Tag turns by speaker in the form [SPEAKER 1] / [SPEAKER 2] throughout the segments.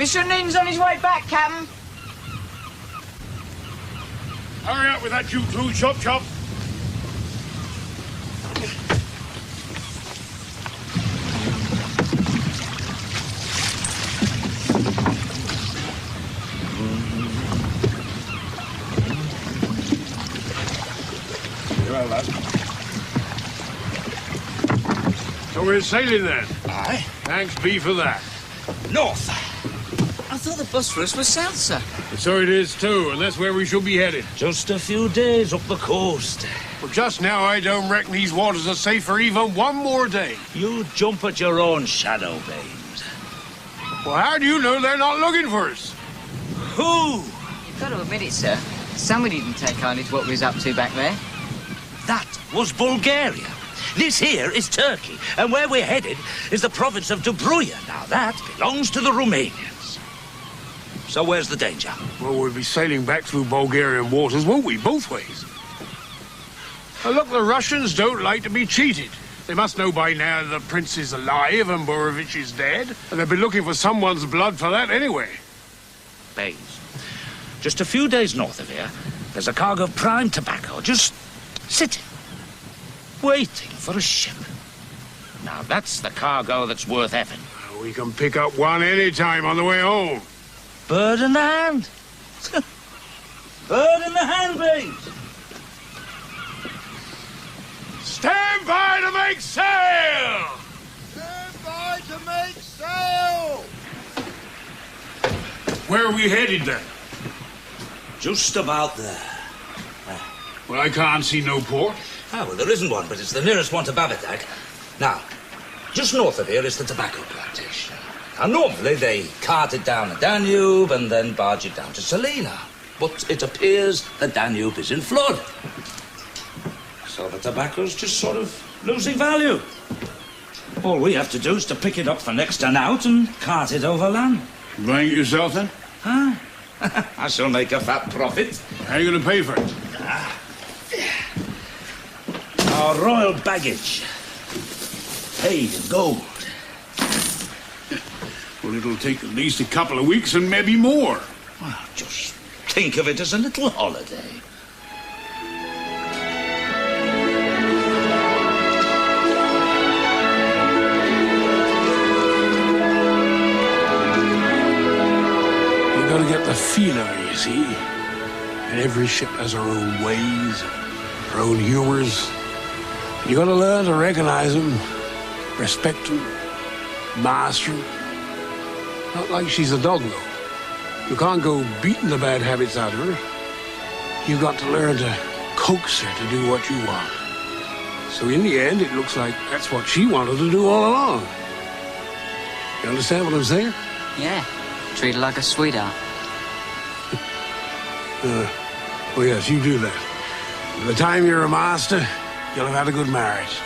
[SPEAKER 1] Mr. Oneden's on his way back, Captain.
[SPEAKER 2] Hurry up with that, you two. Chop, chop. Well, lad. So we're sailing then?
[SPEAKER 3] Aye.
[SPEAKER 2] Thanks be for that.
[SPEAKER 3] North.
[SPEAKER 1] I thought the Bosphorus was south, sir.
[SPEAKER 2] So it is too, and that's where we shall be headed.
[SPEAKER 3] Just a few days up the coast.
[SPEAKER 2] Well, just now I don't reckon these waters are safe for even one more day.
[SPEAKER 3] You jump at your own shadow, Baines.
[SPEAKER 2] Well, how do you know they're not looking for us?
[SPEAKER 3] Who?
[SPEAKER 1] You've got to admit it, sir. Somebody didn't take kindly to what we was up to back there.
[SPEAKER 3] That was Bulgaria. This here is Turkey, and where we're headed is the province of Dobruja. Now, that belongs to the Romanians. So where's the danger?
[SPEAKER 2] Well, we'll be sailing back through Bulgarian waters, won't we? Both ways. Now, look, the Russians don't like to be cheated. They must know by now the prince is alive and Borovich is dead, and they'll be looking for someone's blood for that anyway.
[SPEAKER 3] Baines, just a few days north of here, there's a cargo of prime tobacco just sitting, waiting for a ship. Now, that's the cargo that's worth having.
[SPEAKER 2] Well, we can pick up one any time on the way home.
[SPEAKER 3] Bird in the hand. Bird in the hand, Baines.
[SPEAKER 2] Stand by to make sail!
[SPEAKER 4] Stand by to make sail!
[SPEAKER 2] Where are we headed then?
[SPEAKER 3] Just about there.
[SPEAKER 2] Well, I can't see no port.
[SPEAKER 3] Ah, well, there isn't one, but it's the nearest one to Babadag. Now, just north of here is the tobacco plantation. Now, normally they cart it down the Danube and then barge it down to Salina. But it appears the Danube is in flood. So the tobacco's just sort of losing value. All we have to do is to pick it up for next to out and cart it overland.
[SPEAKER 2] Buying it yourself then?
[SPEAKER 3] Huh? I shall make a fat profit.
[SPEAKER 2] How are you going to pay for it?
[SPEAKER 3] Our royal baggage. Paid in gold.
[SPEAKER 2] Well, it'll take at least a couple of weeks and maybe more.
[SPEAKER 3] Well, just think of it as a little holiday.
[SPEAKER 2] You've got to get the feel of it, you see. And every ship has her own ways, her own humors. You got to learn to recognize them, respect them, master them. Not like she's a dog, though. You can't go beating the bad habits out of her. You've got to learn to coax her to do what you want. So in the end, it looks like that's what she wanted to do all along. You understand what I'm saying?
[SPEAKER 1] Yeah. Treat her like a sweetheart.
[SPEAKER 2] Well, yes, you do that. By the time you're a master, you'll have had a good marriage.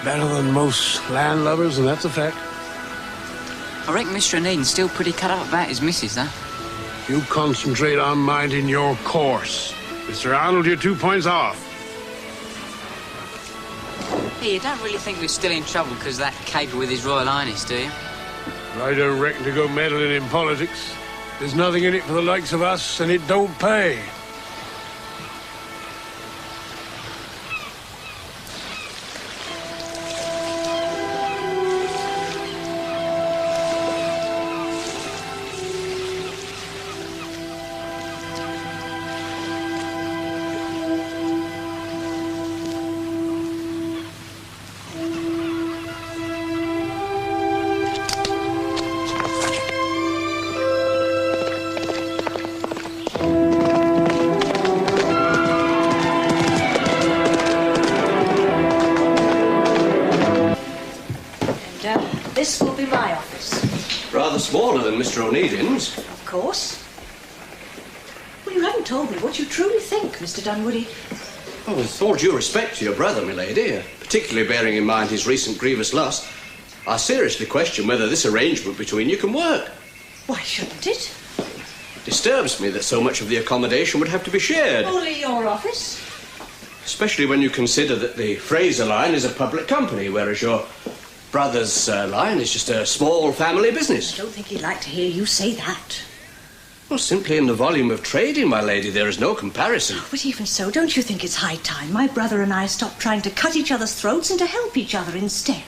[SPEAKER 2] Better than most landlubbers, and that's a fact.
[SPEAKER 1] I reckon Mr. Oneden's still pretty cut up about his missus, though.
[SPEAKER 2] You concentrate on minding your course. Mr. Arnold, you're 2 points off.
[SPEAKER 1] Hey, you don't really think we're still in trouble because that caper with His Royal Highness, do you?
[SPEAKER 2] I don't reckon to go meddling in politics. There's nothing in it for the likes of us, and it don't pay.
[SPEAKER 5] This will be my office.
[SPEAKER 6] Rather smaller than Mr. Onedin's.
[SPEAKER 5] Of course. Well, you haven't told me what you truly think, Mr. Dunwoody.
[SPEAKER 6] Oh, with all due respect to your brother, milady, particularly bearing in mind his recent grievous lust, I seriously question whether this arrangement between you can work.
[SPEAKER 5] Why shouldn't it?
[SPEAKER 6] It disturbs me that so much of the accommodation would have to be shared.
[SPEAKER 5] Only your office.
[SPEAKER 6] Especially when you consider that the Fraser line is a public company, whereas your brother's line is just a small family business.
[SPEAKER 5] I don't think he'd like to hear you say that.
[SPEAKER 6] Well, simply in the volume of trading, my lady, there is no comparison.
[SPEAKER 5] But even so, don't you think it's high time my brother and I stopped trying to cut each other's throats and to help each other instead?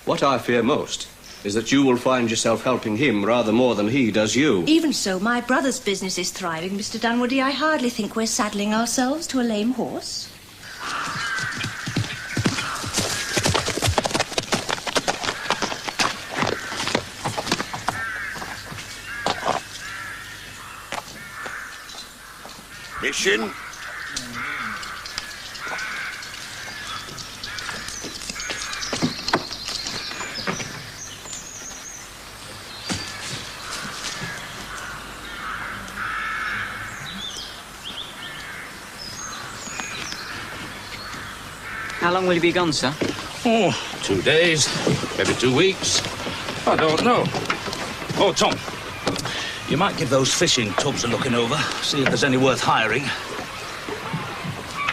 [SPEAKER 6] What I fear most is that you will find yourself helping him rather more than he does you.
[SPEAKER 5] Even so, my brother's business is thriving, Mr. Dunwoody. I hardly think we're saddling ourselves to a lame horse.
[SPEAKER 4] Mission.
[SPEAKER 1] How long will you be gone, sir?
[SPEAKER 3] Oh, 2 days, maybe 2 weeks. I don't know. Oh, Tom, you might give those fishing tubs a looking over, see if there's any worth hiring.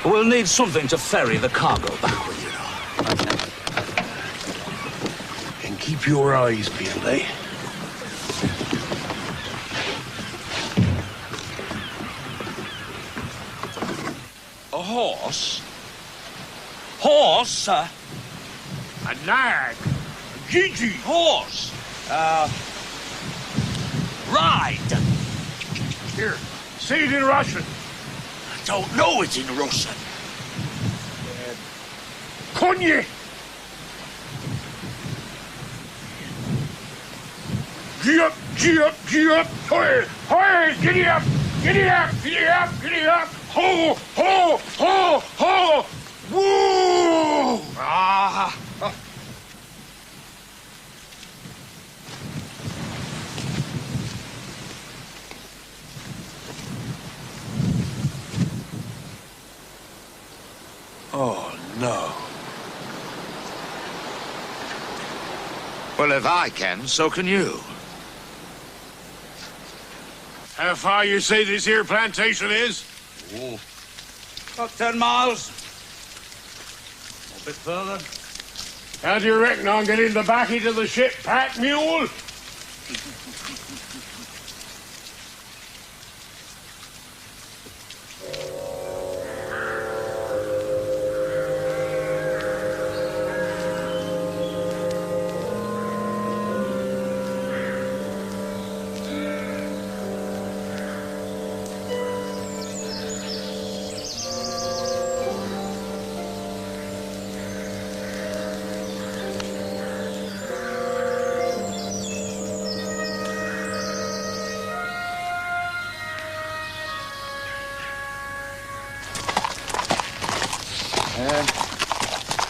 [SPEAKER 3] We'll need something to ferry the cargo back with, you know.
[SPEAKER 2] And keep your eyes peeled, eh?
[SPEAKER 3] A horse? Horse, sir?
[SPEAKER 2] A nag. A Gigi.
[SPEAKER 3] Horse? Ride.
[SPEAKER 2] Here, say it in Russian.
[SPEAKER 3] I don't know it in Russian.
[SPEAKER 2] Konye. Gee up, gee up, gee up. Hoy, hoy, giddy up, giddy up, giddy up, giddy up. Ho, ho, ho, ho. Woo! Ah. Oh, no.
[SPEAKER 4] Well, if I can, so can you.
[SPEAKER 2] How far you say this here plantation is?
[SPEAKER 3] Oh. About 10 miles. A bit further.
[SPEAKER 2] How do you reckon on getting the backy to the ship, pack mule?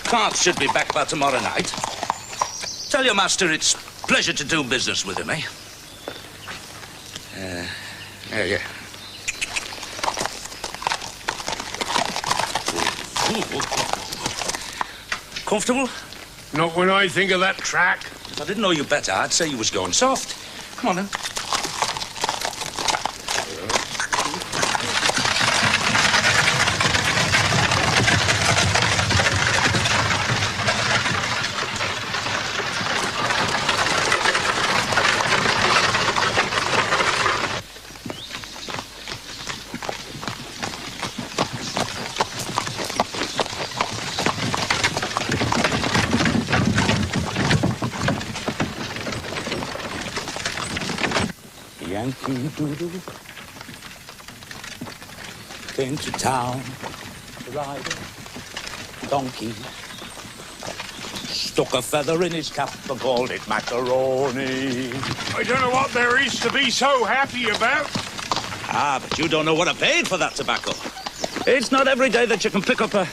[SPEAKER 3] Carts should be back by tomorrow night. Tell your master it's pleasure to do business with him, eh? Yeah. Comfortable?
[SPEAKER 2] Not when I think of that track.
[SPEAKER 3] If I didn't know you better, I'd say you was going soft. Come on, then. Yankee Doodle came to town to ride a donkey. Stuck a feather in his cap and called it macaroni.
[SPEAKER 2] I don't know what there is to be so happy about.
[SPEAKER 3] Ah, but you don't know what I paid for that tobacco. It's not every day that you can pick up a...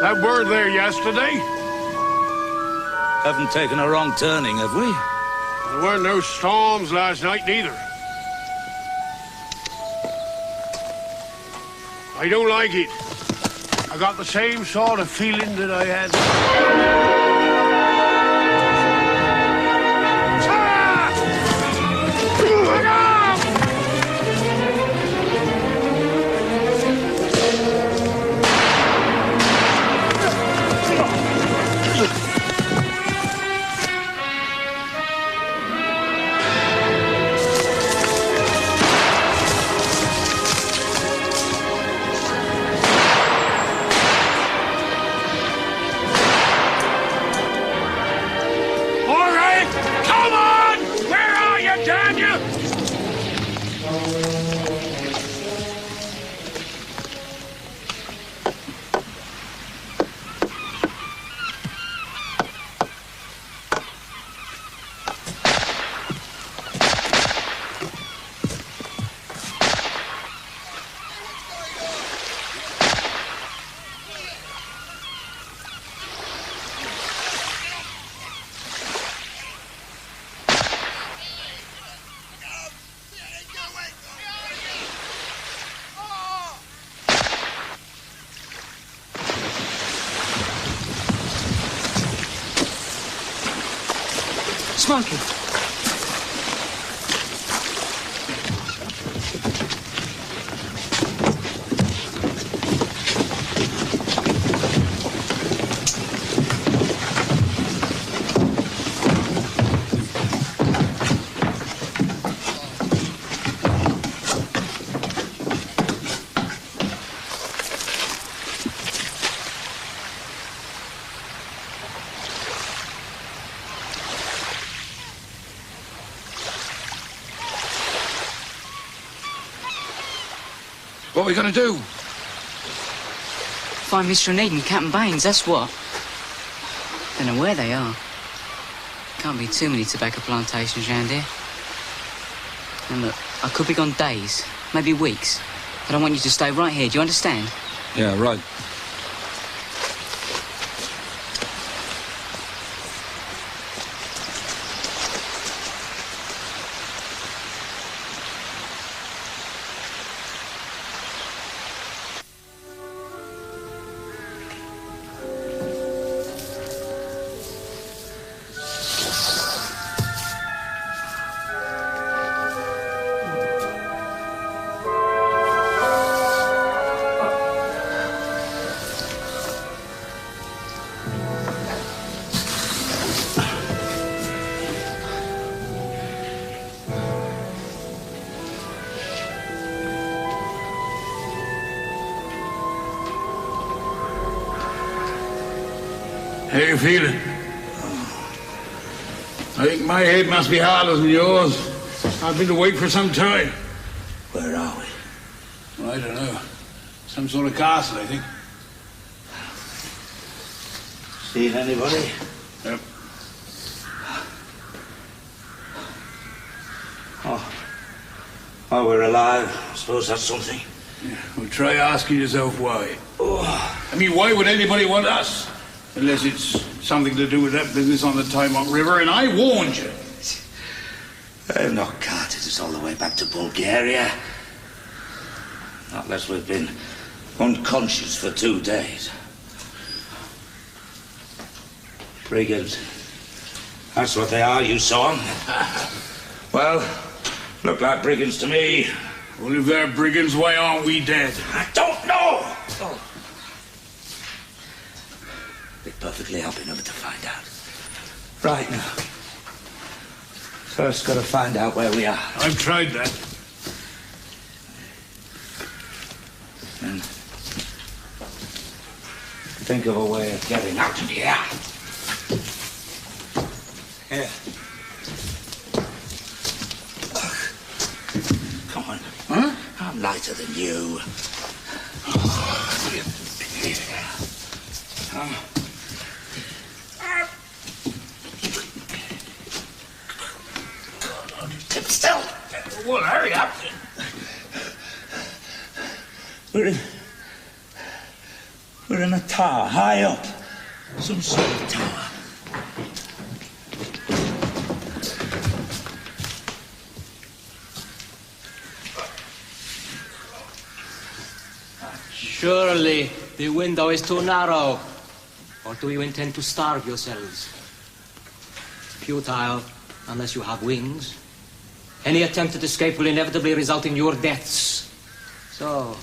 [SPEAKER 2] That word there yesterday,
[SPEAKER 3] Haven't taken a wrong turning, have we?
[SPEAKER 2] there weren't no storms last night neither. I don't like it. I got the same sort of feeling that I had.
[SPEAKER 1] Smoking.
[SPEAKER 2] What are we going to do?
[SPEAKER 1] Find Mr. Onedin and Captain Baines, that's what. Don't know where they are. Can't be too many tobacco plantations around here. And look, I could be gone days, maybe weeks. But I want you to stay right here, do you understand?
[SPEAKER 2] Yeah, right. How you feeling? I think my head must be harder than yours. I've been awake for some time.
[SPEAKER 3] Where are we?
[SPEAKER 2] Well, I don't know. Some sort of castle, I think.
[SPEAKER 3] Seen anybody?
[SPEAKER 2] Yep.
[SPEAKER 3] Oh, we're alive. I suppose that's something.
[SPEAKER 2] Yeah, well, try asking yourself why.
[SPEAKER 3] Oh.
[SPEAKER 2] I mean, why would anybody want us? Unless it's something to do with that business on the Timok River, and I warned you.
[SPEAKER 3] They've not carted us all the way back to Bulgaria. Not unless we've been unconscious for 2 days. Brigands. That's what they are, you saw 'em. Well, look like brigands to me.
[SPEAKER 2] Well, if they're brigands, why aren't we dead?
[SPEAKER 3] I don't know! Be perfectly happy never to find out. Right now. First, gotta find out where we are.
[SPEAKER 2] I've tried that.
[SPEAKER 3] And think of a way of getting out of here. Here. Come on.
[SPEAKER 2] Huh?
[SPEAKER 3] I'm lighter than you. Keep still.
[SPEAKER 2] Well, hurry up.
[SPEAKER 3] We're in a tower, high up. Some sort of tower.
[SPEAKER 7] Surely the window is too narrow. Or do you intend to starve yourselves? Futile, unless you have wings. Any attempt at escape will inevitably result in your deaths. So,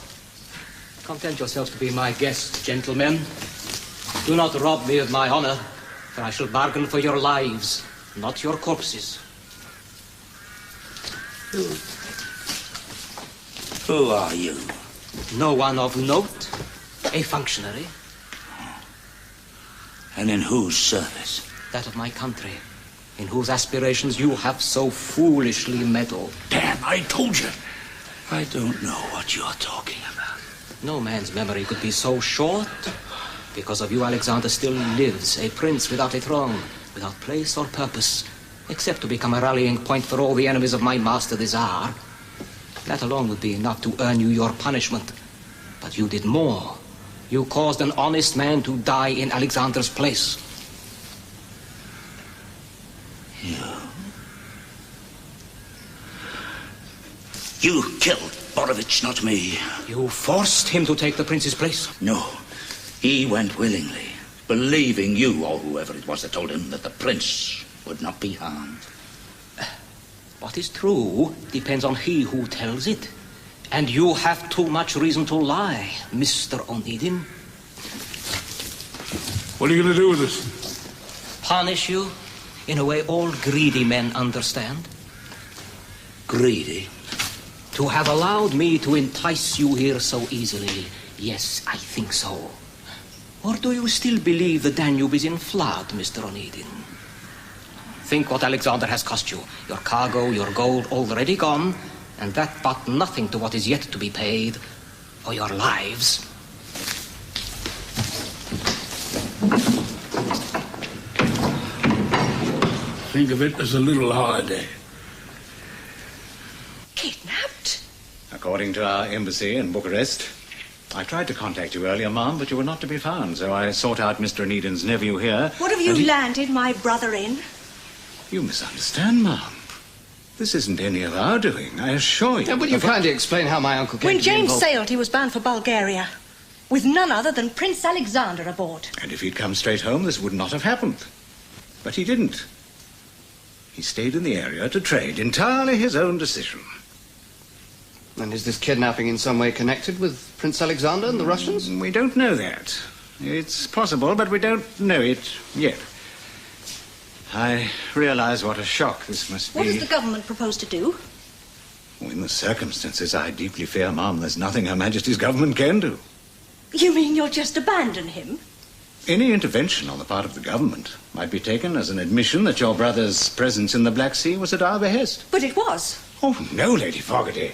[SPEAKER 7] content yourselves to be my guests, gentlemen. Do not rob me of my honor, for I shall bargain for your lives, not your corpses.
[SPEAKER 3] Who are you?
[SPEAKER 7] No one of note, a functionary.
[SPEAKER 3] And in whose service?
[SPEAKER 7] That of my country, in whose aspirations you have so foolishly meddled.
[SPEAKER 2] Damn, I told you.
[SPEAKER 3] I don't know what you're talking about.
[SPEAKER 7] No man's memory could be so short. Because of you, Alexander still lives, a prince without a throne, without place or purpose, except to become a rallying point for all the enemies of my master, the Tsar. That alone would be enough to earn you your punishment. But you did more. You caused an honest man to die in Alexander's place.
[SPEAKER 3] You killed Borovich, not me.
[SPEAKER 7] You forced him to take the prince's place?
[SPEAKER 3] No. He went willingly, believing you, or whoever it was that told him, that the prince would not be harmed.
[SPEAKER 7] What is true depends on he who tells it. And you have too much reason to lie, Mr. Onedin.
[SPEAKER 2] What are you going to do with us?
[SPEAKER 7] Punish you in a way all greedy men understand.
[SPEAKER 3] Greedy?
[SPEAKER 7] To have allowed me to entice you here so easily, yes, I think so. Or do you still believe the Danube is in flood, Mr. Onedin? Think what Alexander has cost you. Your cargo, your gold already gone, and that but nothing to what is yet to be paid, or your lives.
[SPEAKER 2] Think of it as a little holiday.
[SPEAKER 5] Kidnapped?
[SPEAKER 8] According to our embassy in Bucharest. I tried to contact you earlier, Ma'am, but you were not to be found, so I sought out Mr. Onedin's nephew here.
[SPEAKER 5] What have you landed my brother in?
[SPEAKER 8] You misunderstand, Ma'am. This isn't any of our doing, I assure you.
[SPEAKER 6] Will you kindly explain how my uncle came
[SPEAKER 5] When
[SPEAKER 6] to be
[SPEAKER 5] James
[SPEAKER 6] involved?
[SPEAKER 5] sailed, he was bound for Bulgaria, with none other than Prince Alexander aboard.
[SPEAKER 8] And if he'd come straight home, this would not have happened. But he didn't. He stayed in the area to trade, entirely his own decision.
[SPEAKER 6] And is this kidnapping in some way connected with Prince Alexander and the Russians?
[SPEAKER 8] We don't know that. It's possible, but we don't know it yet. I realize what a shock this must be.
[SPEAKER 5] What does the government propose to do?
[SPEAKER 8] In the circumstances, I deeply fear, Ma'am, there's nothing Her Majesty's government can do.
[SPEAKER 5] You mean you'll just abandon him?
[SPEAKER 8] Any intervention on the part of the government might be taken as an admission that your brother's presence in the Black Sea was at our behest.
[SPEAKER 5] But it was.
[SPEAKER 8] Oh, no, Lady Fogarty.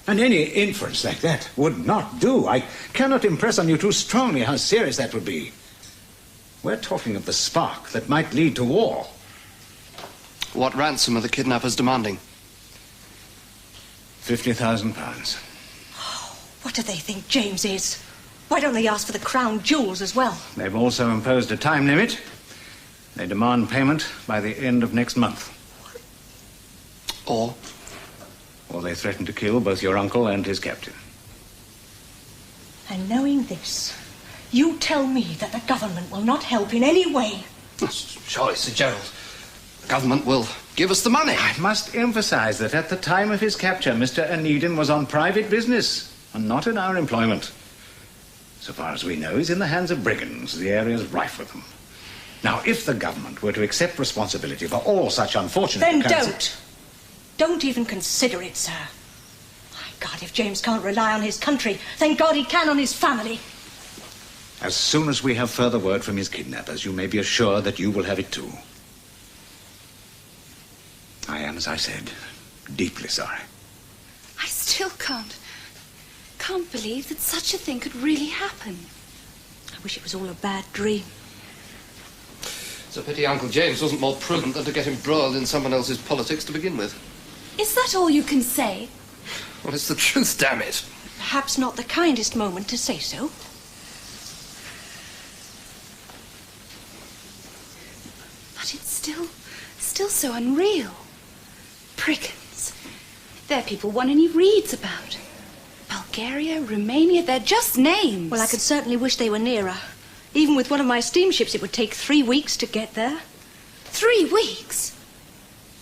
[SPEAKER 8] And any inference like that would not do. I cannot impress on you too strongly how serious that would be. We're talking of the spark that might lead to war.
[SPEAKER 6] What ransom are the kidnappers demanding?
[SPEAKER 8] £50,000.
[SPEAKER 5] What do they think James is? Why don't they ask for the crown jewels as well?
[SPEAKER 8] They've also imposed a time limit. They demand payment by the end of next month.
[SPEAKER 6] Or
[SPEAKER 8] they threaten to kill both your uncle and his captain.
[SPEAKER 5] And knowing this, you tell me that the government will not help in any way.
[SPEAKER 6] surely, Sir Gerald, the government will give us the money.
[SPEAKER 8] I must emphasize that at the time of his capture, Mr. Onedin was on private business and not in our employment. So far as we know, he's in the hands of brigands. The area's rife with them. Now, if the government were to accept responsibility for all such unfortunate
[SPEAKER 5] Then
[SPEAKER 8] occurrences...
[SPEAKER 5] Don't even consider it, sir. My God, if James can't rely on his country, thank God he can on his family.
[SPEAKER 8] As soon as we have further word from his kidnappers, you may be assured that you will have it too. I am, as I said, deeply sorry.
[SPEAKER 9] I still can't believe that such a thing could really happen.
[SPEAKER 5] I wish it was all a bad dream.
[SPEAKER 6] It's a pity Uncle James wasn't more prudent than to get embroiled in someone else's politics to begin with.
[SPEAKER 9] Is that all you can say?
[SPEAKER 6] Well, it's the truth, damn it.
[SPEAKER 5] Perhaps not the kindest moment to say so.
[SPEAKER 9] But it's still so unreal. Brigands. They're people one only reads about. Bulgaria, Romania, they're just names.
[SPEAKER 5] Well, I could certainly wish they were nearer. Even with one of my steamships, it would take 3 weeks to get there.
[SPEAKER 9] 3 weeks?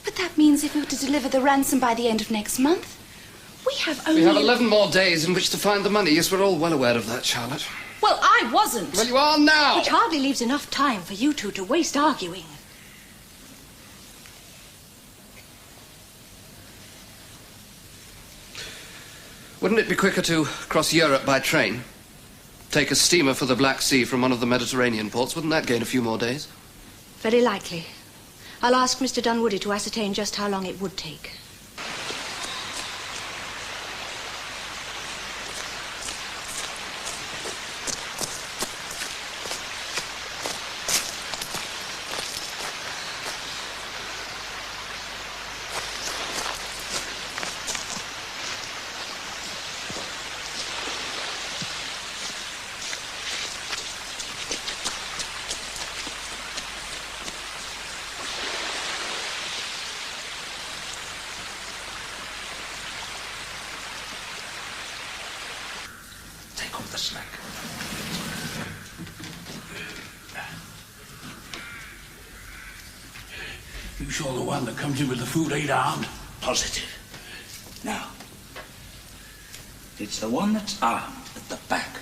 [SPEAKER 9] But that means if we were to deliver the ransom by the end of next month, we have only...
[SPEAKER 6] We have 11 more days in which to find the money. Yes, we're all well aware of that, Charlotte.
[SPEAKER 9] Well, I wasn't.
[SPEAKER 6] Well, you are now.
[SPEAKER 5] Which hardly leaves enough time for you two to waste arguing.
[SPEAKER 6] Wouldn't it be quicker to cross Europe by train? Take a steamer for the Black Sea from one of the Mediterranean ports. Wouldn't that gain a few more days?
[SPEAKER 5] Very likely. I'll ask Mr. Dunwoody to ascertain just how long it would take.
[SPEAKER 3] The slack.
[SPEAKER 2] You sure the one that comes in with the food ain't armed?
[SPEAKER 3] Positive. Now, it's the one that's armed at the back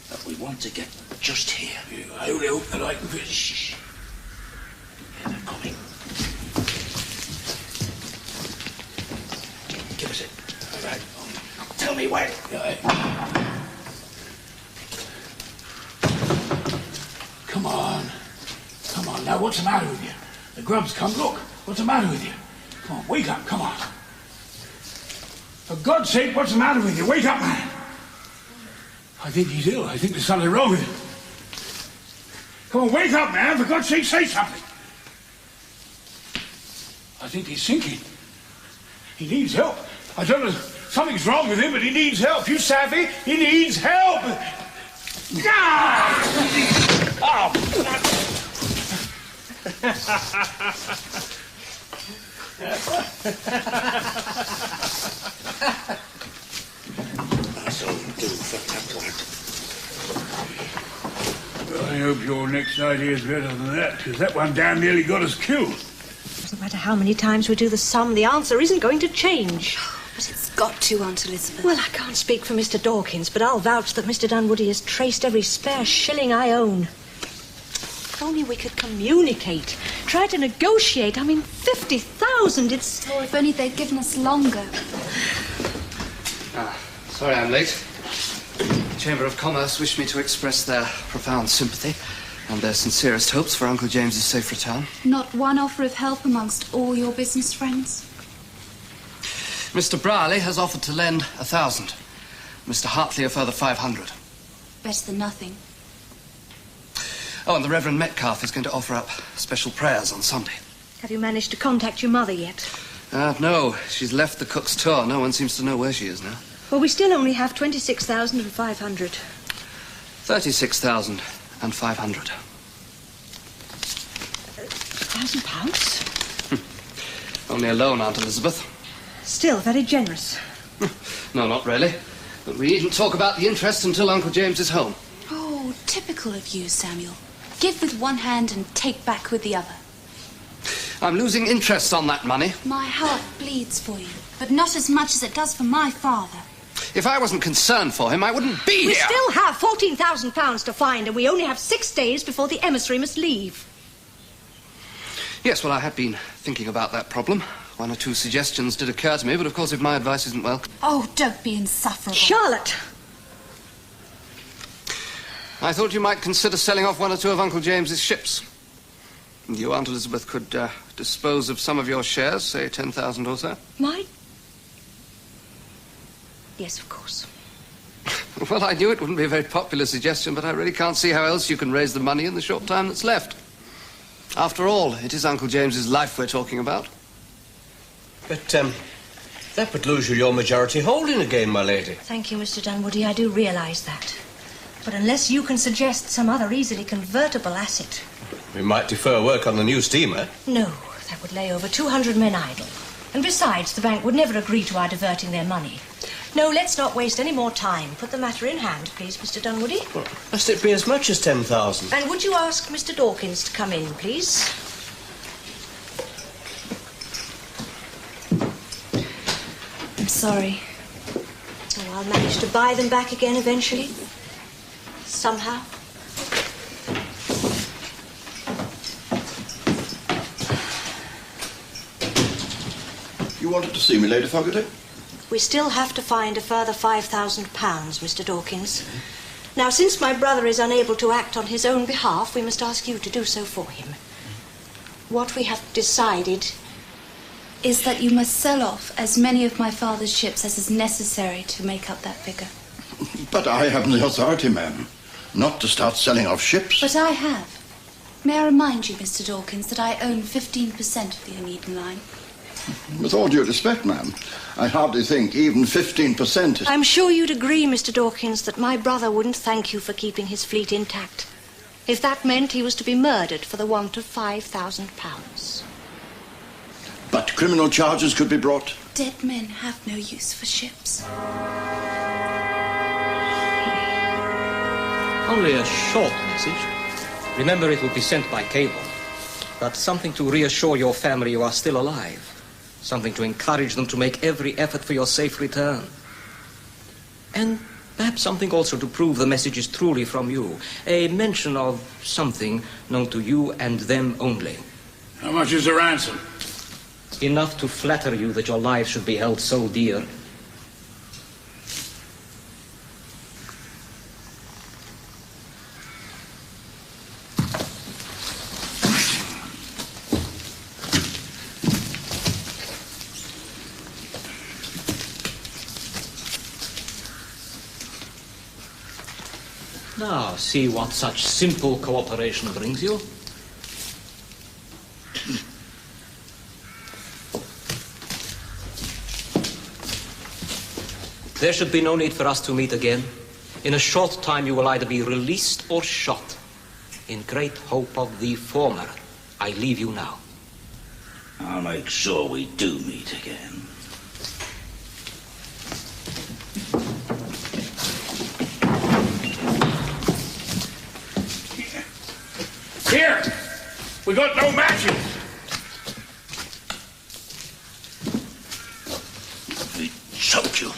[SPEAKER 3] that we want to get just here.
[SPEAKER 2] Yeah, I only hope that I can finish.
[SPEAKER 3] Shh. Yeah, they're coming. Give us it.
[SPEAKER 2] All right.
[SPEAKER 3] Tell me when.
[SPEAKER 2] Come on. Come on. Now, what's the matter with you? The grub's come. Look. What's the matter with you? Come on, wake up. Come on. For God's sake, what's the matter with you? Wake up, man. I think he's ill. I think there's something wrong with him. Come on, wake up, man. For God's sake, say something. I think he's sinking. He needs help. I don't know. Something's wrong with him, but he needs help. You savvy? He needs help. Ah! Oh,
[SPEAKER 3] That's all you do for that one.
[SPEAKER 2] Well, I hope your next idea is better than that, because that one damn nearly got us killed.
[SPEAKER 5] No matter how many times we do the sum, the answer isn't going to change.
[SPEAKER 9] But it's got to, Aunt Elizabeth.
[SPEAKER 5] Well, I can't speak for Mr. Dawkins, but I'll vouch that Mr. Dunwoody has traced every spare shilling I own. If only we could communicate, try to negotiate. I mean, 50,000, it's...
[SPEAKER 9] Oh, if only they'd given us longer.
[SPEAKER 7] Sorry I'm late. The Chamber of Commerce wished me to express their profound sympathy and their sincerest hopes for Uncle James's safe return.
[SPEAKER 9] Not one offer of help amongst all your business friends?
[SPEAKER 7] Mr. Brierley has offered to lend 1,000. Mr. Hartley a further 500.
[SPEAKER 9] Better than nothing.
[SPEAKER 7] Oh, and the Reverend Metcalfe is going to offer up special prayers on Sunday.
[SPEAKER 5] Have you managed to contact your mother yet?
[SPEAKER 7] No, she's left the Cook's tour. No one seems to know where she is now.
[SPEAKER 5] Well, we still only have 26,500.
[SPEAKER 7] 36,500.
[SPEAKER 5] £1,000?
[SPEAKER 7] Only a loan, Aunt Elizabeth.
[SPEAKER 5] Still very generous.
[SPEAKER 7] No, not really. But we needn't talk about the interest until Uncle James is home.
[SPEAKER 9] Oh, typical of you, Samuel. Give with one hand and take back with the other.
[SPEAKER 7] I'm losing interest on that money.
[SPEAKER 9] My heart bleeds for you, but not as much as it does for my father.
[SPEAKER 7] If I wasn't concerned for him, I wouldn't be here.
[SPEAKER 5] We still have £14,000 to find, and we only have 6 days before the emissary must leave.
[SPEAKER 7] Yes, well, I had been thinking about that problem. 1 or 2 suggestions did occur to me, but of course if my advice isn't welcome...
[SPEAKER 9] Oh, don't be insufferable.
[SPEAKER 5] Charlotte!
[SPEAKER 7] I thought you might consider selling off 1 or 2 of Uncle James's ships. You, Aunt Elizabeth, could dispose of some of your shares, say 10,000 or so.
[SPEAKER 5] Mine? Yes, of course.
[SPEAKER 7] Well, I knew it wouldn't be a very popular suggestion, but I really can't see how else you can raise the money in the short time that's left. After all, it is Uncle James's life we're talking about.
[SPEAKER 6] But, that would lose you your majority holding again, my lady.
[SPEAKER 5] Thank you, Mr. Dunwoody. I do realise that. But unless you can suggest some other easily convertible asset...
[SPEAKER 6] We might defer work on the new steamer.
[SPEAKER 5] No, that would lay over 200 men idle. And besides, the bank would never agree to our diverting their money. No, let's not waste any more time. Put the matter in hand, please, Mr. Dunwoody.
[SPEAKER 6] Well, must it be as much as 10,000?
[SPEAKER 5] And would you ask Mr. Dawkins to come in, please?
[SPEAKER 9] I'm sorry.
[SPEAKER 5] Oh, I'll manage to buy them back again eventually. Somehow.
[SPEAKER 10] You wanted to see me, Lady Fogarty?
[SPEAKER 5] We still have to find a further £5,000, Mr. Dawkins. Now, since my brother is unable to act on his own behalf, we must ask you to do so for him. What we have decided
[SPEAKER 9] is that you must sell off as many of my father's ships as is necessary to make up that figure.
[SPEAKER 10] But I haven't the authority, ma'am, not to start selling off ships.
[SPEAKER 9] But I have. May I remind you, Mr. Dawkins, that I own 15% of the Onedin line?
[SPEAKER 10] With all due respect, ma'am, I hardly think even 15% is...
[SPEAKER 5] I'm sure you'd agree, Mr. Dawkins, that my brother wouldn't thank you for keeping his fleet intact. If that meant he was to be murdered for the want of £5,000.
[SPEAKER 10] But criminal charges could be brought.
[SPEAKER 9] Dead men have no use for ships.
[SPEAKER 7] Only a short message. Remember, it will be sent by cable. but something to reassure your family you are still alive. Something to encourage them to make every effort for your safe return. And perhaps something also to prove the message is truly from you. A mention of something known to you and them only.
[SPEAKER 2] How much is the ransom?
[SPEAKER 7] Enough to flatter you that your life should be held so dear. Now, see what such simple cooperation brings you. There should be no need for us to meet again. In a short time you will either be released or shot. In great hope of the former, I leave you now.
[SPEAKER 3] I'll make sure we do meet again.
[SPEAKER 2] Here! We got no matches!
[SPEAKER 3] We choked you.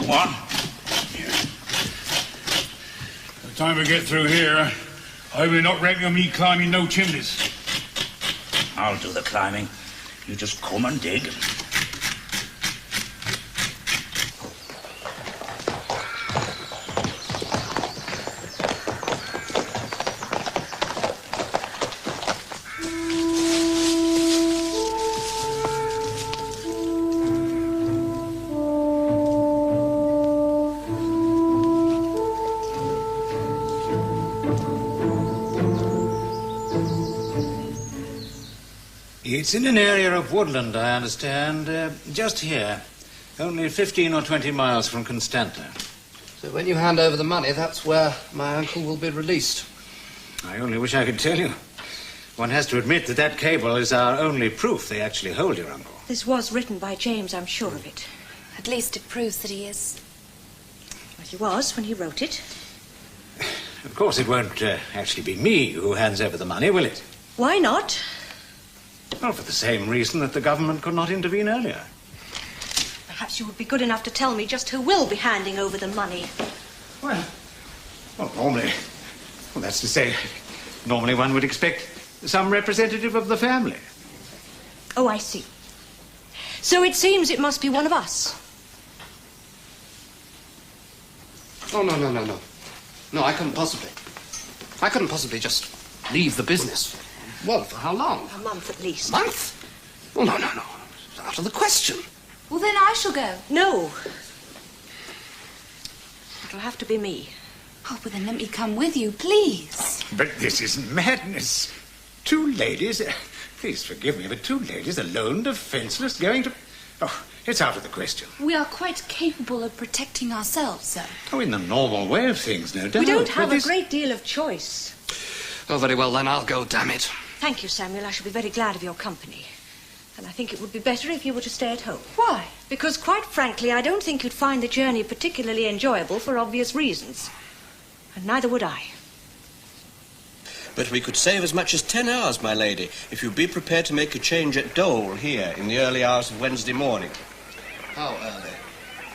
[SPEAKER 2] Come on. Here. By the time we get through here, I will not reckon on me climbing no chimneys.
[SPEAKER 3] I'll do the climbing. You just come and dig.
[SPEAKER 8] It's in an area of woodland, I understand, just here. Only 15 or 20 miles from Constanta.
[SPEAKER 6] So when you hand over the money, that's where my uncle will be released.
[SPEAKER 8] I only wish I could tell you. One has to admit that that cable is our only proof they actually hold your uncle.
[SPEAKER 5] This was written by James, I'm sure of it.
[SPEAKER 9] At least it proves that he is.
[SPEAKER 5] Well, he was when he wrote it.
[SPEAKER 8] Of course, it won't actually be me who hands over the money, will it?
[SPEAKER 5] Why not?
[SPEAKER 8] Well, for the same reason that the government could not intervene earlier.
[SPEAKER 5] Perhaps you would be good enough to tell me just who will be handing over the money.
[SPEAKER 8] Well, normally... Well, that's to say, normally one would expect some representative of the family.
[SPEAKER 5] Oh, I see. So it seems it must be one of us.
[SPEAKER 6] Oh, no. No, I couldn't possibly. I couldn't possibly just leave the business. Well, for how long?
[SPEAKER 5] A month at least.
[SPEAKER 6] A month? Well, no. It's out of the question.
[SPEAKER 9] Well, then I shall go.
[SPEAKER 5] No. It'll have to be me.
[SPEAKER 9] Oh, but then let me come with you, please.
[SPEAKER 8] But this is madness. Two ladies... Please forgive me, but two ladies alone, defenseless, going to... Oh, it's out of the question.
[SPEAKER 9] We are quite capable of protecting ourselves, sir.
[SPEAKER 8] Oh, in the normal way of things, no doubt.
[SPEAKER 5] We don't have a great deal of choice.
[SPEAKER 6] Oh, very well, then I'll go, damn it.
[SPEAKER 5] Thank you, Samuel. I shall be very glad of your company. And I think it would be better if you were to stay at home.
[SPEAKER 9] Why?
[SPEAKER 5] Because, quite frankly, I don't think you'd find the journey particularly enjoyable for obvious reasons. And neither would I.
[SPEAKER 6] But we could save as much as 10 hours, my lady, if you'd be prepared to make a change at Dole here in the early hours of Wednesday morning. How early?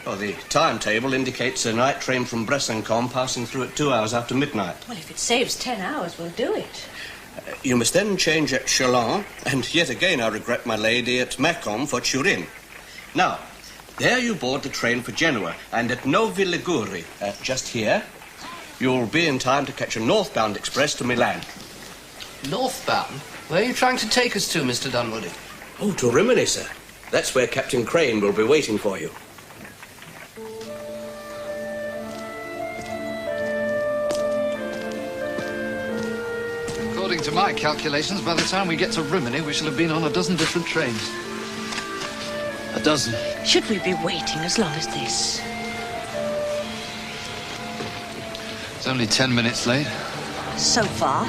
[SPEAKER 6] Oh, the timetable indicates a night train from Bressancourt passing through at 2 hours after midnight.
[SPEAKER 5] Well, if it saves 10 hours, we'll do it.
[SPEAKER 6] You must then change at Chalon, and yet again I regret, my lady, at Macon for Turin. Now, there you board the train for Genoa, and at Novi Liguri, just here, you'll be in time to catch a northbound express to Milan.
[SPEAKER 11] Northbound? Where are you trying to take us to, Mr. Dunwoody?
[SPEAKER 6] Oh, to Rimini, sir. That's where Captain Crane will be waiting for you.
[SPEAKER 11] According to my calculations, by the time we get to Rimini, we shall have been on a dozen different trains.
[SPEAKER 12] A dozen?
[SPEAKER 5] Should we be waiting as long as this?
[SPEAKER 11] It's only 10 minutes late.
[SPEAKER 5] So far.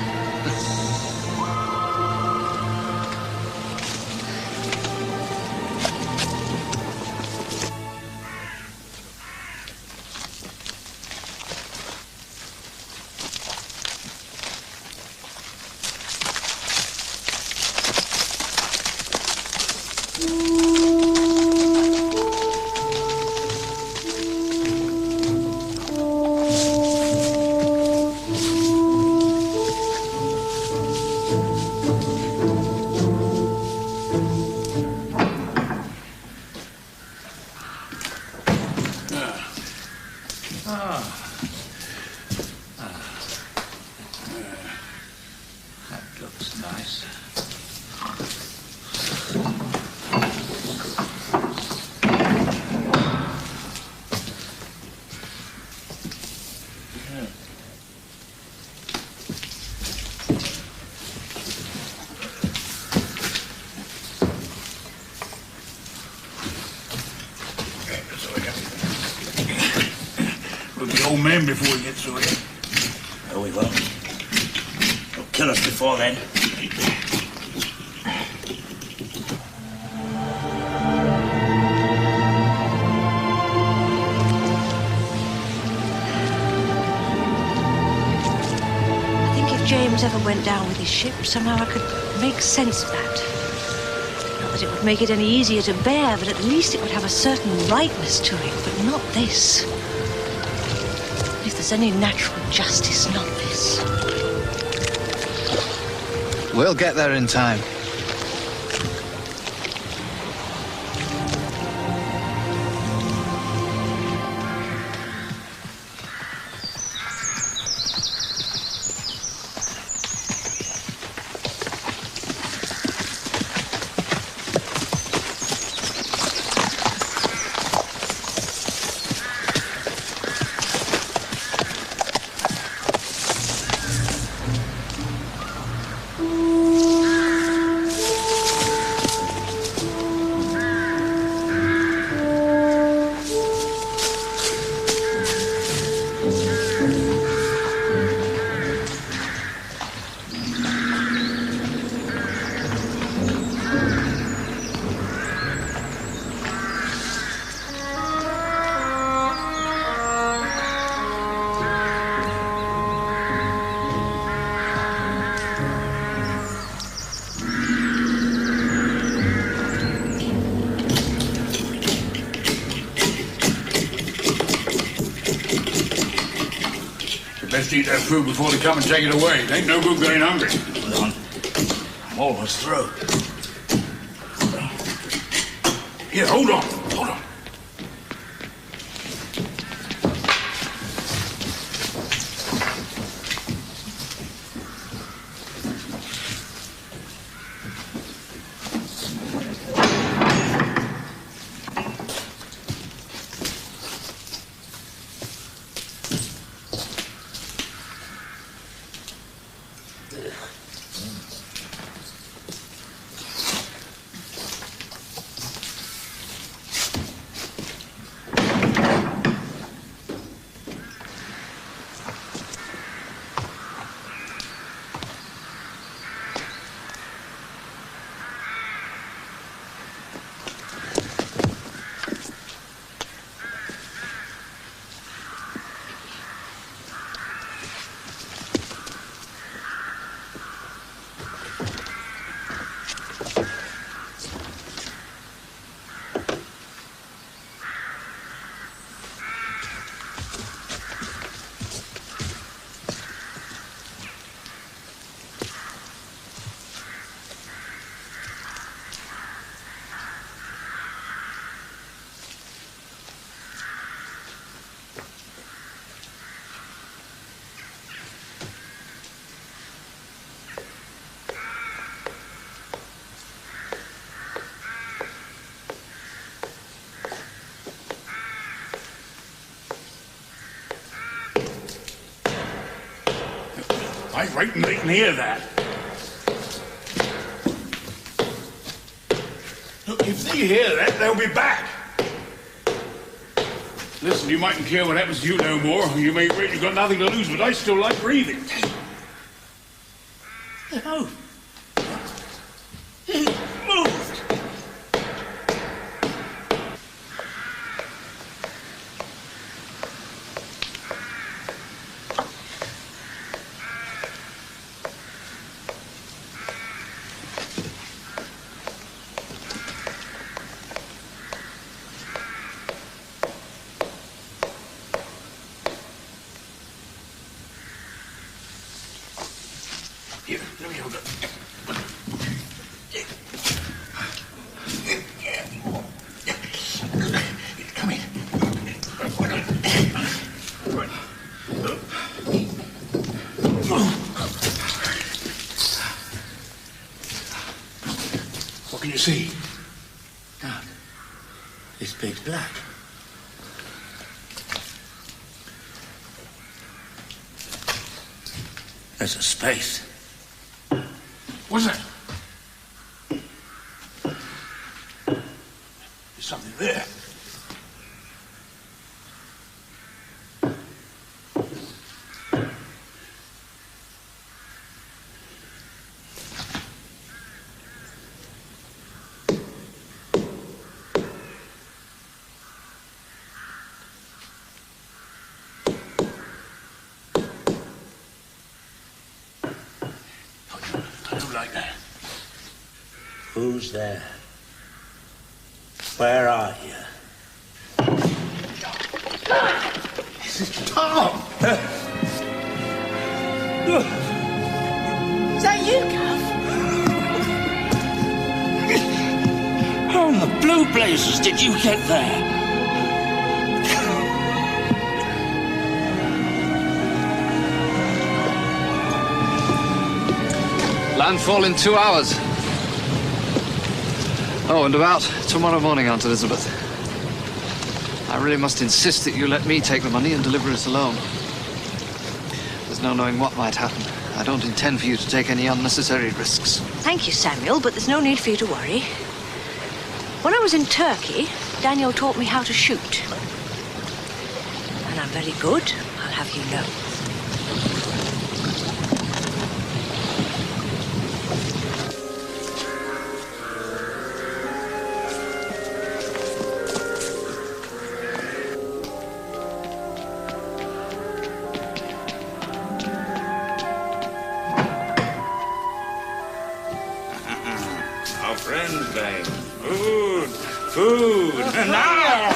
[SPEAKER 2] Old man before he gets away.
[SPEAKER 3] Oh, we won't. He'll kill us before then.
[SPEAKER 5] I think if James ever went down with his ship, somehow I could make sense of that. Not that it would make it any easier to bear, but at least it would have a certain rightness to it, but not this. If there's any natural justice, not this.
[SPEAKER 11] We'll get there in time.
[SPEAKER 2] Best eat that food before they come and take it away. It ain't no good going hungry.
[SPEAKER 3] Hold on. I'm almost through.
[SPEAKER 2] Here, hold on. Hold on. I reckon they can hear that. Look, if they hear that, they'll be back. Listen, you mightn't care what happens to you no more. You may think you've got nothing to lose, but I still like breathing. No. He moved. Here, let me hold it. Come in. What can you see?
[SPEAKER 13] God, this pig's black. There's a space.
[SPEAKER 2] What's that? There's something there. I don't like that.
[SPEAKER 13] Who's there? Where are you?
[SPEAKER 2] Tom!
[SPEAKER 5] Is that you, Gav?
[SPEAKER 13] How in the blue blazes did you get there?
[SPEAKER 11] Landfall in 2 hours. Oh, and about tomorrow morning, Aunt Elizabeth. I really must insist that you let me take the money and deliver it alone. There's no knowing what might happen. I don't intend for you to take any unnecessary risks.
[SPEAKER 5] Thank you, Samuel, but there's no need for you to worry. When I was in Turkey, Daniel taught me how to shoot. And I'm very good, I'll have you know.
[SPEAKER 3] Our friends, Baines. Food! Food! Now!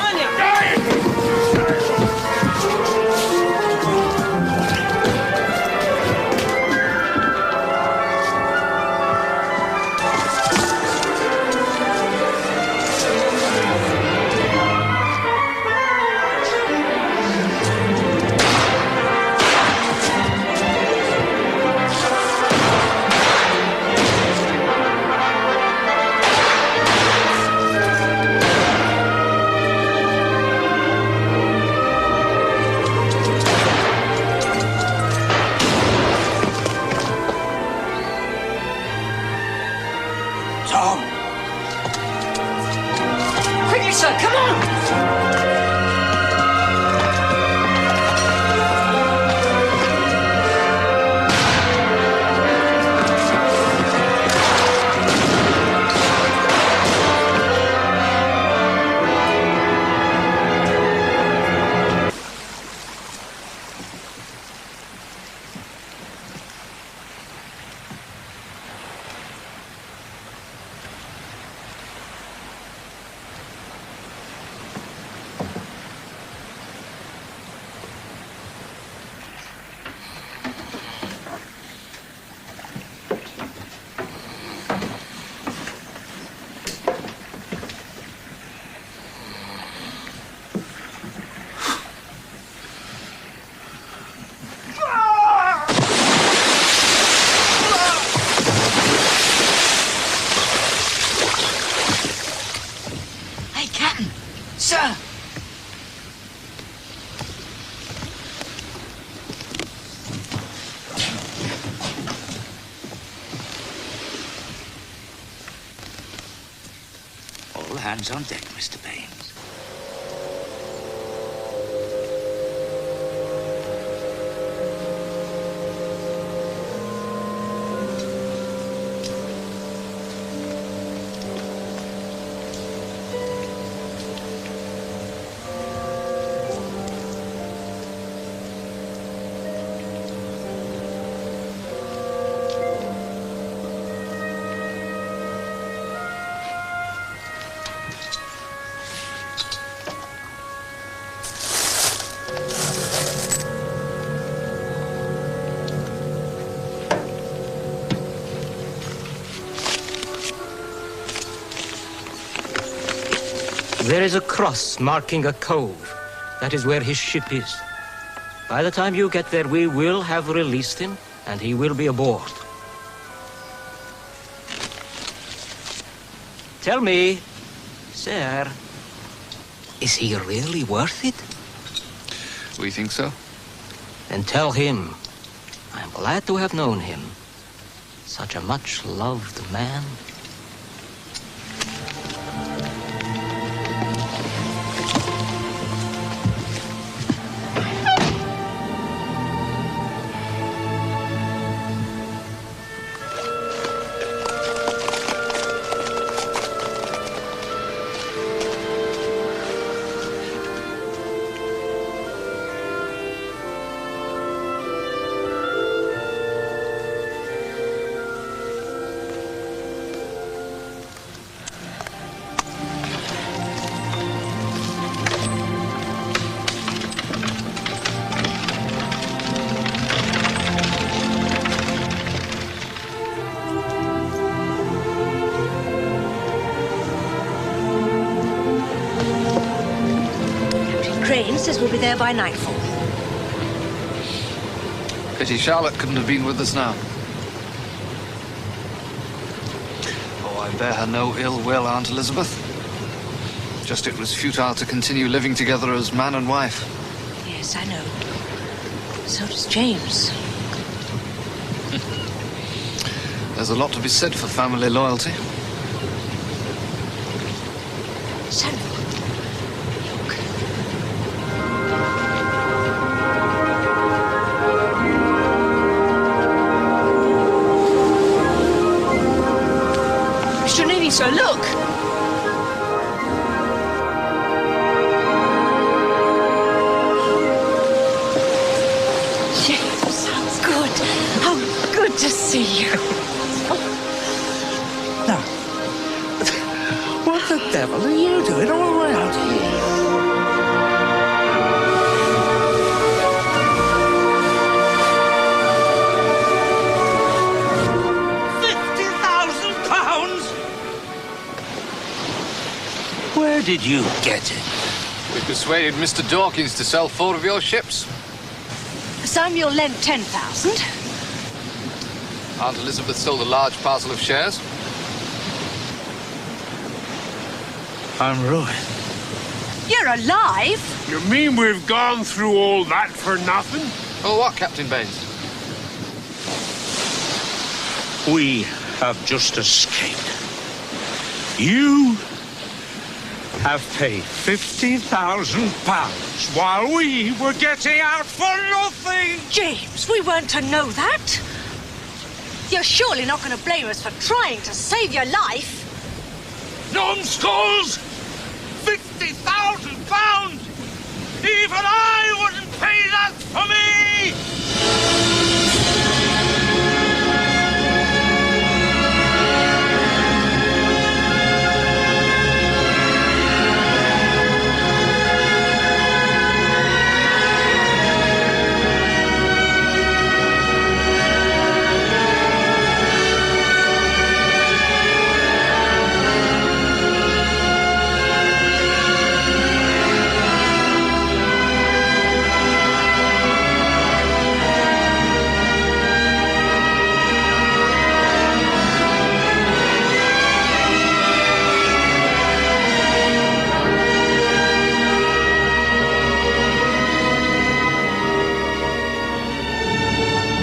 [SPEAKER 3] hands on deck, Mr. Baines.
[SPEAKER 7] There is a cross marking a cove. That is where his ship is. By the time you get there, we will have released him, and he will be aboard. Tell me, sir, is he really worth it?
[SPEAKER 11] We think so.
[SPEAKER 7] Then tell him, I am glad to have known him. Such a much-loved man.
[SPEAKER 5] Says we'll be there by nightfall.
[SPEAKER 11] Pity Charlotte couldn't have been with us now. Oh, I bear her no ill will, Aunt Elizabeth. Just it was futile to continue living together as man and wife.
[SPEAKER 5] Yes, I know. So does James.
[SPEAKER 11] There's a lot to be said for family loyalty.
[SPEAKER 5] Samuel.
[SPEAKER 14] So look.
[SPEAKER 5] James, how good. How good to see you.
[SPEAKER 13] Now, what the devil are you doing all the way out here? Where did you get it?
[SPEAKER 11] We persuaded Mr. Dawkins to sell 4 of your ships.
[SPEAKER 5] Samuel lent 10,000.
[SPEAKER 11] Aunt Elizabeth sold a large parcel of shares.
[SPEAKER 13] I'm ruined.
[SPEAKER 5] You're alive?
[SPEAKER 2] You mean we've gone through all that for nothing?
[SPEAKER 11] Oh, what, Captain Baines?
[SPEAKER 13] We have just escaped. You have paid £50,000 while we were getting out for nothing.
[SPEAKER 5] James, we weren't to know that. You're surely not going to blame us for trying to save your life.
[SPEAKER 13] Numbskulls! £50,000!